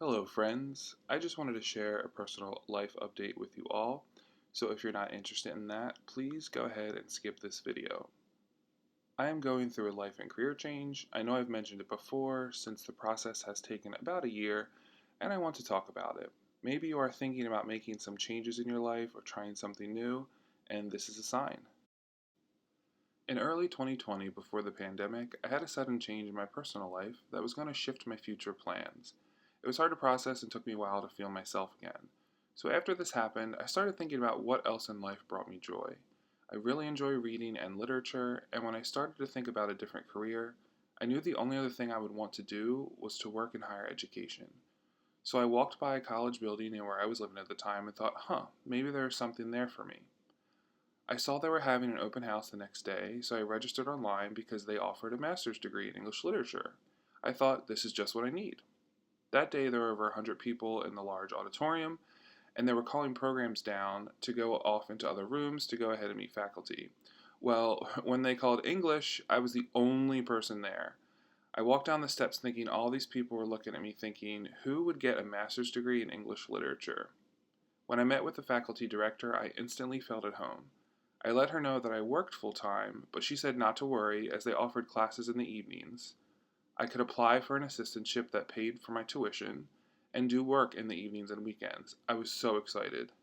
Hello, friends. I just wanted to share a personal life update with you all. So if you're not interested in that, please go ahead and skip this video. I am going through a life and career change. I know I've mentioned it before since the process has taken about a year, and I want to talk about it. Maybe you are thinking about making some changes in your life or trying something new, and this is a sign. In early 2020, before the pandemic, I had a sudden change in my personal life that was going to shift my future plans. It was hard to process and took me a while to feel myself again. So after this happened, I started thinking about what else in life brought me joy. I really enjoy reading and literature, and when I started to think about a different career, I knew the only other thing I would want to do was to work in higher education. So I walked by a college building near where I was living at the time and thought, maybe there's something there for me. I saw they were having an open house the next day, so I registered online because they offered a master's degree in English literature. I thought, this is just what I need. That day, there were over 100 people in the large auditorium, and they were calling programs down to go off into other rooms to go ahead and meet faculty. Well, when they called English, I was the only person there. I walked down the steps thinking all these people were looking at me thinking, who would get a master's degree in English literature? When I met with the faculty director, I instantly felt at home. I let her know that I worked full time, but she said not to worry as they offered classes in the evenings. I could apply for an assistantship that paid for my tuition and do work in the evenings and weekends. I was so excited.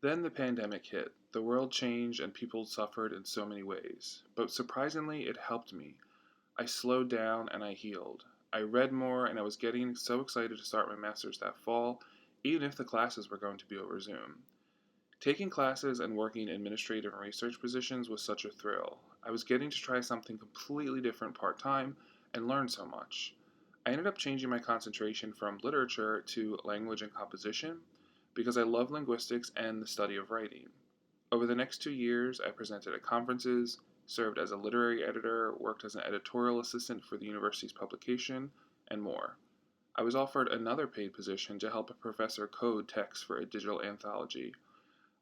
Then the pandemic hit. The world changed and people suffered in so many ways. But surprisingly, it helped me. I slowed down and I healed. I read more and I was getting so excited to start my master's that fall, even if the classes were going to be over Zoom. Taking classes and working administrative and research positions was such a thrill. I was getting to try something completely different part time and learn so much. I ended up changing my concentration from literature to language and composition because I love linguistics and the study of writing. Over the next 2 years, I presented at conferences, served as a literary editor, worked as an editorial assistant for the university's publication, and more. I was offered another paid position to help a professor code text for a digital anthology.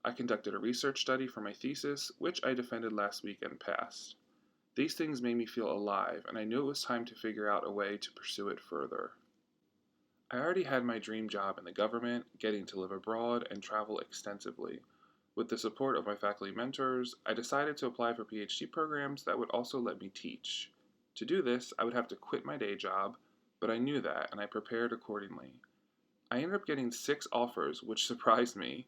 I conducted a research study for my thesis, which I defended last week and passed. These things made me feel alive, and I knew it was time to figure out a way to pursue it further. I already had my dream job in the government, getting to live abroad and travel extensively. With the support of my faculty mentors, I decided to apply for PhD programs that would also let me teach. To do this, I would have to quit my day job, but I knew that and I prepared accordingly. I ended up getting 6 offers, which surprised me.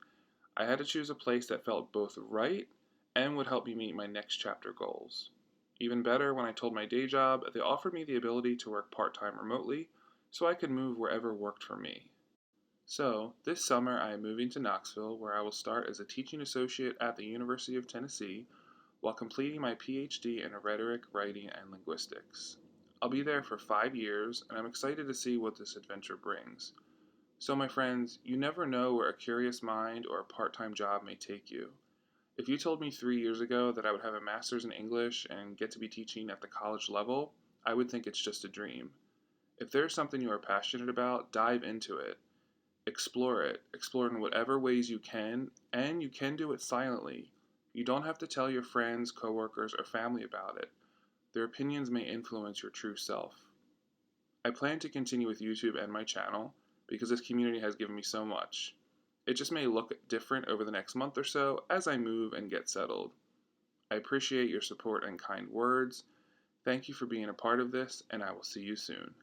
I had to choose a place that felt both right and would help me meet my next chapter goals. Even better, when I told my day job, they offered me the ability to work part-time remotely so I could move wherever worked for me. So, this summer I am moving to Knoxville where I will start as a teaching associate at the University of Tennessee while completing my PhD in rhetoric, writing, and linguistics. I'll be there for 5 years and I'm excited to see what this adventure brings. So, my friends, you never know where a curious mind or a part time job may take you. If you told me 3 years ago that I would have a master's in English and get to be teaching at the college level, I would think it's just a dream. If there's something you are passionate about, dive into it. Explore in whatever ways you can, and you can do it silently. You don't have to tell your friends, coworkers, or family about it. Their opinions may influence your true self. I plan to continue with YouTube and my channel because this community has given me so much. It just may look different over the next month or so as I move and get settled. I appreciate your support and kind words. Thank you for being a part of this, and I will see you soon.